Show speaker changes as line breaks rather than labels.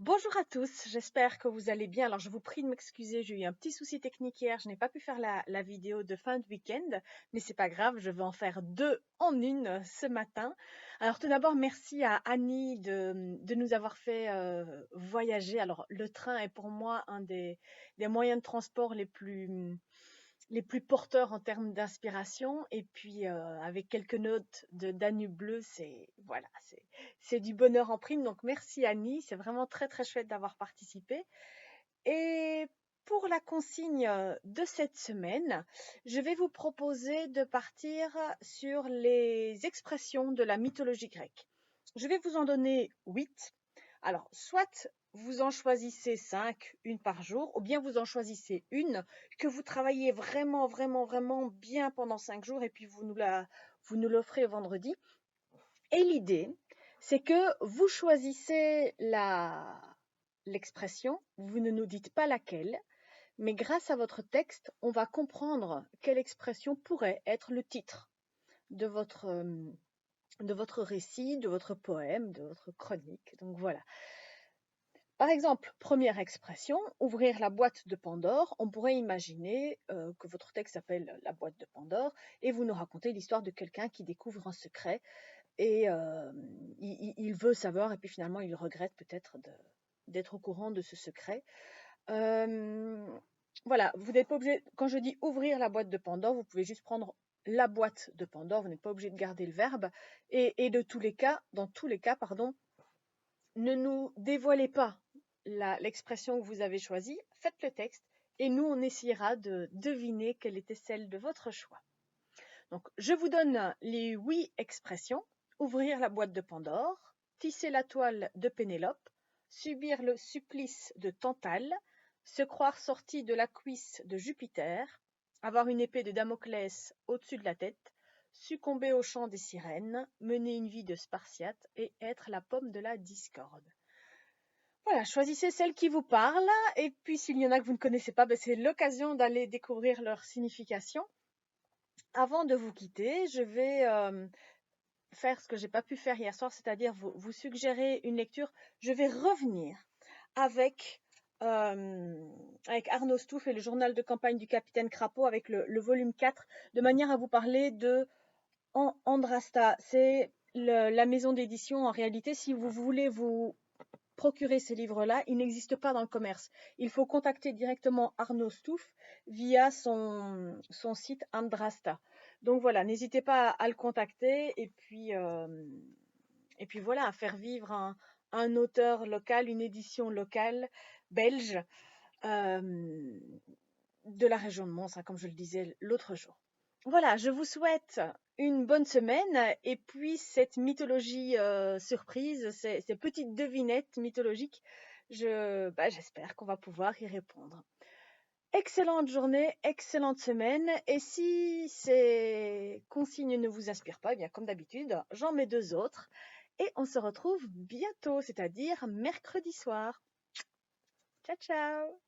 Bonjour à tous, j'espère que vous allez bien. Alors, je vous prie de m'excuser, j'ai eu un petit souci technique hier, je n'ai pas pu faire la vidéo de fin de week-end, mais c'est pas grave, je vais en faire deux en une ce matin. Alors, tout d'abord, merci à Annie de nous avoir fait voyager. Alors, le train est pour moi un des moyens de transport les plus porteurs en termes d'inspiration. Et puis, avec quelques notes de Danube Bleu, c'est du bonheur en prime. Donc, merci Annie. C'est vraiment très, très chouette d'avoir participé. Et pour la consigne de cette semaine, je vais vous proposer de partir sur les expressions de la mythologie grecque. Je vais vous en donner 8. Alors, soit vous en choisissez 5, une par jour, ou bien vous en choisissez une que vous travaillez vraiment, vraiment, vraiment bien pendant 5 jours et puis vous nous l'offrez vendredi. Et l'idée, c'est que vous choisissez l'expression, vous ne nous dites pas laquelle, mais grâce à votre texte, on va comprendre quelle expression pourrait être le titre de votre récit, de votre poème, de votre chronique. Donc voilà. Par exemple, première expression, ouvrir la boîte de Pandore. On pourrait imaginer que votre texte s'appelle La boîte de Pandore et vous nous racontez l'histoire de quelqu'un qui découvre un secret et il veut savoir et puis finalement il regrette peut-être d'être au courant de ce secret. Voilà, vous n'êtes pas obligé, quand je dis ouvrir la boîte de Pandore, vous pouvez juste prendre la boîte de Pandore, vous n'êtes pas obligé de garder le verbe. Et dans tous les cas, pardon, ne nous dévoilez pas l'expression que vous avez choisie, faites le texte et nous, on essayera de deviner quelle était celle de votre choix. Donc, je vous donne les 8 expressions. Ouvrir la boîte de Pandore, tisser la toile de Pénélope, subir le supplice de Tantale, se croire sorti de la cuisse de Jupiter, avoir une épée de Damoclès au-dessus de la tête, succomber au chant des sirènes, mener une vie de Spartiate et être la pomme de la discorde. Voilà, choisissez celle qui vous parle et puis s'il y en a que vous ne connaissez pas, c'est l'occasion d'aller découvrir leur signification. Avant de vous quitter, je vais faire ce que j'ai pas pu faire hier soir, c'est-à-dire vous suggérer une lecture. Je vais revenir avec, avec Arnaud Stouff et le journal de campagne du capitaine Crapaud avec le volume 4, de manière à vous parler de Andrasta. C'est la maison d'édition en réalité. Si vous voulez vous procurer ces livres-là, ils n'existent pas dans le commerce. Il faut contacter directement Arnaud Stouff via son site Andrasta. Donc voilà, n'hésitez pas à le contacter et puis voilà, à faire vivre un auteur local, une édition locale belge de la région de Mons, comme je le disais l'autre jour. Voilà, je vous souhaite une bonne semaine et puis cette mythologie surprise, ces petites devinettes mythologiques, j'espère qu'on va pouvoir y répondre. Excellente journée, excellente semaine et si ces consignes ne vous inspirent pas, bien comme d'habitude, j'en mets 2 autres et on se retrouve bientôt, c'est-à-dire mercredi soir. Ciao ciao!